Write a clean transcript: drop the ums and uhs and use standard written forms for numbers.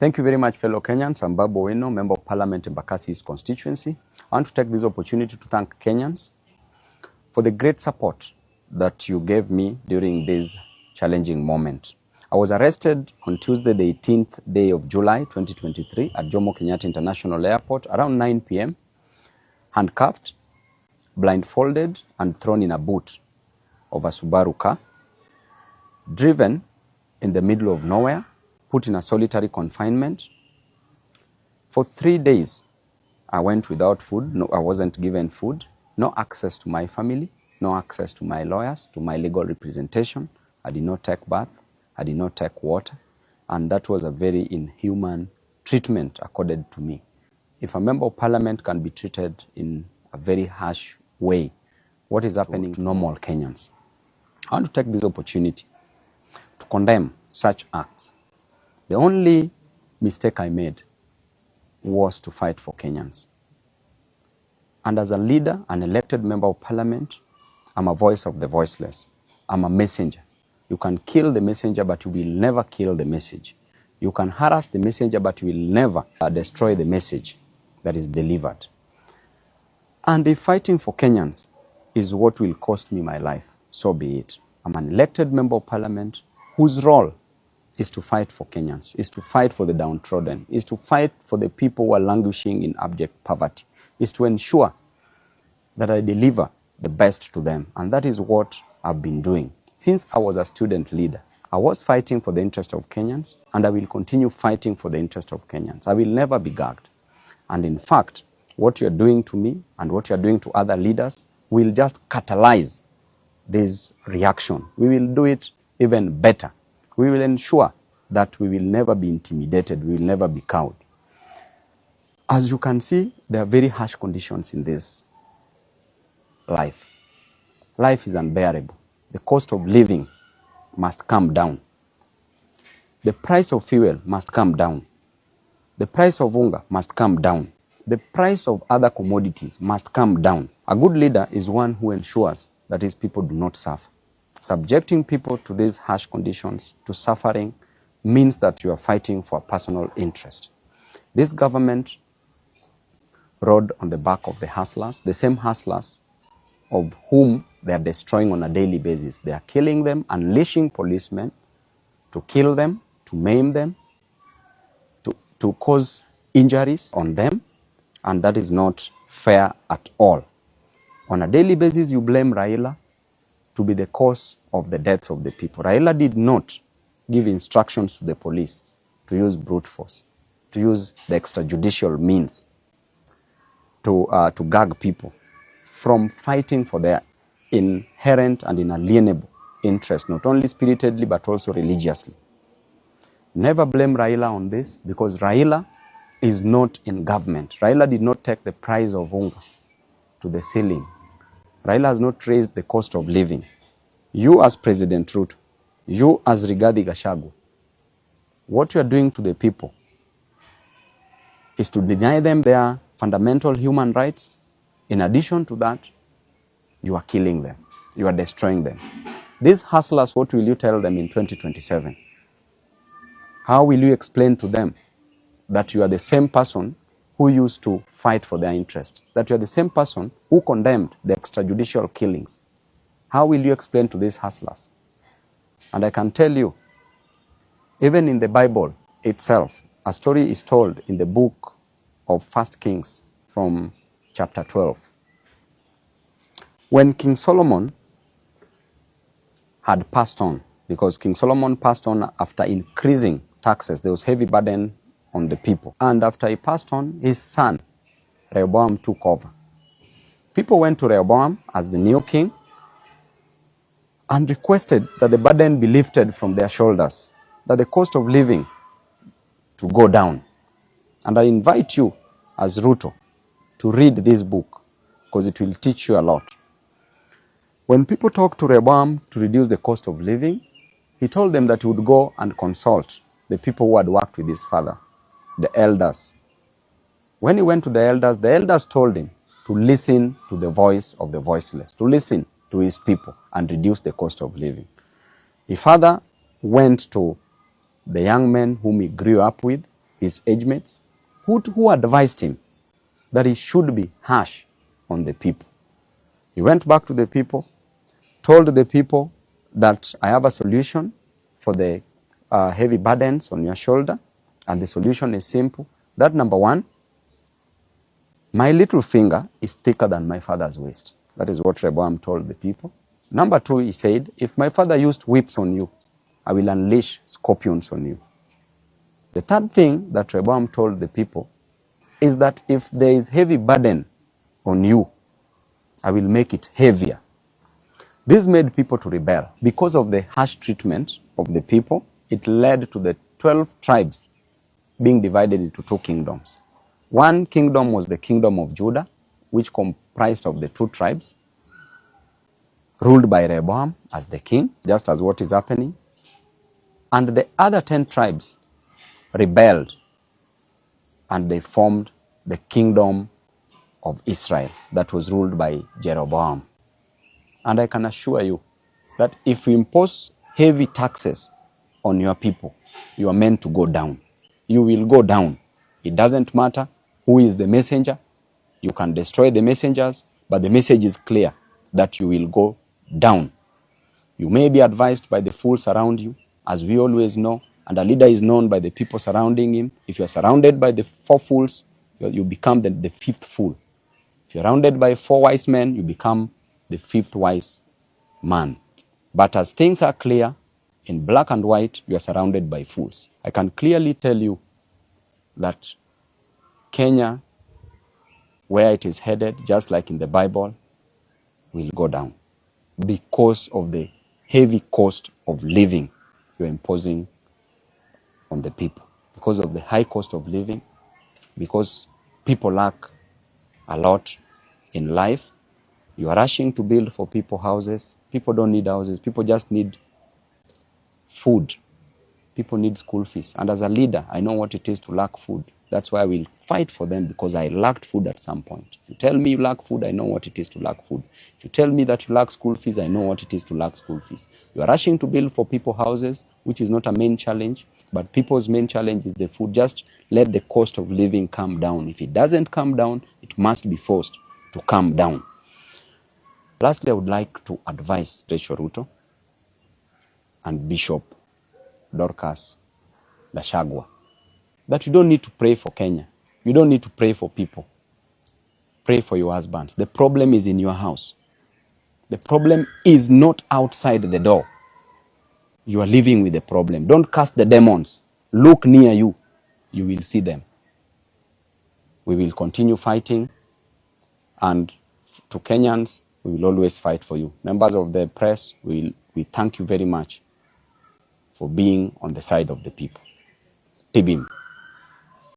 Thank you very much, fellow Kenyans. I'm Babu Owino, Member of Parliament in Bakasi's constituency. I want to take this opportunity to thank Kenyans for the great support that you gave me during this challenging moment. I was arrested on Tuesday, the 18th day of July, 2023 at Jomo Kenyatta International Airport around 9 p.m., handcuffed, blindfolded, and thrown in a boot of a Subaru car, driven in the middle of nowhere, put in a solitary confinement. For 3 days, I went without food. No, I wasn't given food, no access to my family, no access to my lawyers, to my legal representation. I did not take bath, I did not take water, and that was a very inhuman treatment accorded to me. If a member of parliament can be treated in a very harsh way, what is happening to normal Kenyans? I want to take this opportunity to condemn such acts. The only mistake I made was to fight for Kenyans. And as a leader, an elected member of parliament, I'm a voice of the voiceless. I'm a messenger. You can kill the messenger, but you will never kill the message. You can harass the messenger, but you will never destroy the message that is delivered. And if fighting for Kenyans is what will cost me my life, so be it. I'm an elected member of parliament whose role is to fight for Kenyans, is to fight for the downtrodden, is to fight for the people who are languishing in abject poverty, is to ensure that I deliver the best to them. And that is what I've been doing. Since I was a student leader, I was fighting for the interest of Kenyans, and I will continue fighting for the interest of Kenyans. I will never be gagged. And in fact, what you're doing to me and what you're doing to other leaders will just catalyze this reaction. We will do it even better. We will ensure that we will never be intimidated, we will never be cowed. As you can see, there are very harsh conditions in this life. Life is unbearable. The cost of living must come down. The price of fuel must come down. The price of unga must come down. The price of other commodities must come down. A good leader is one who ensures that his people do not suffer. Subjecting people to these harsh conditions, to suffering, means that you are fighting for a personal interest. This government rode on the back of the hustlers, the same hustlers of whom they are destroying on a daily basis. They are killing them, unleashing policemen to kill them, to maim them, to cause injuries on them, and that is not fair at all. On a daily basis, you blame Raila to be the cause of the deaths of the people. Raila did not give instructions to the police to use brute force, to use the extrajudicial means to gag people from fighting for their inherent and inalienable interest, not only spiritedly but also religiously. Never blame Raila on this, because Raila is not in government. Raila did not take the price of unga to the ceiling. Raila has not raised the cost of living. You as President Ruto, you as Rigathi Gachagua, what you are doing to the people is to deny them their fundamental human rights. In addition to that, you are killing them. You are destroying them. These hustlers, what will you tell them in 2027? How will you explain to them that you are the same person who used to fight for their interest, that you are the same person who condemned the extrajudicial killings? How will you explain to these hustlers? And I can tell you, even in the Bible itself, a story is told in the book of 1 Kings from chapter 12. When King Solomon had passed on, because King Solomon passed on after increasing taxes, there was heavy burden on the people. And after he passed on, his son, Rehoboam, took over. People went to Rehoboam as the new king and requested that the burden be lifted from their shoulders, that the cost of living to go down. And I invite you as Ruto to read this book, because it will teach you a lot. When people talked to Rehoboam to reduce the cost of living, he told them that he would go and consult the people who had worked with his father, the elders. When he went to the elders told him to listen to the voice of the voiceless, to listen to his people and reduce the cost of living. His father went to the young men whom he grew up with his age mates, who advised him that he should be harsh on the people. He went back to the people, told the people that I have a solution for the heavy burdens on your shoulder, and the solution is simple. That number one, my little finger is thicker than my father's waist. That is what Rehoboam told the people. Number two, he said, if my father used whips on you, I will unleash scorpions on you. The third thing that Rehoboam told the people is that if there is heavy burden on you, I will make it heavier. This made people to rebel. Because of the harsh treatment of the people, it led to the 12 tribes being divided into two kingdoms. One kingdom was the kingdom of Judah, which comprised of the two tribes, ruled by Rehoboam as the king, just as what is happening. And the other 10 tribes rebelled, and they formed the kingdom of Israel that was ruled by Jeroboam. And I can assure you that if you impose heavy taxes on your people, you are meant to go down. You will go down. It doesn't matter who is the messenger. You can destroy the messengers, but the message is clear that you will go down. You may be advised by the fools around you, as we always know, and a leader is known by the people surrounding him. If you are surrounded by the 4 fools, you become the 5th fool. If you're surrounded by 4 wise men, you become the 5th wise man. But as things are clear, in black and white, you are surrounded by fools. I can clearly tell you that Kenya, where it is headed, just like in the Bible, will go down because of the heavy cost of living you're imposing on the people. Because of the high cost of living, because people lack a lot in life, you are rushing to build for people houses. People don't need houses. People just need food. People need school fees. And as a leader, I know what it is to lack food. That's why I will fight for them, because I lacked food at some point. If you tell me you lack food, I know what it is to lack food. If you tell me that you lack school fees, I know what it is to lack school fees. You are rushing to build for people houses, which is not a main challenge, but people's main challenge is the food. Just let the cost of living come down. If it doesn't come down, it must be forced to come down. Lastly, I would like to advise Rachel Ruto and Bishop Dorcas Gachagua that you don't need to pray for Kenya. You don't need to pray for people. Pray for your husbands. The problem is in your house. The problem is not outside the door. You are living with the problem. Don't cast the demons. Look near you. You will see them. We will continue fighting, and to Kenyans, we will always fight for you. Members of the press, we thank you very much for being on the side of the people. Tibim.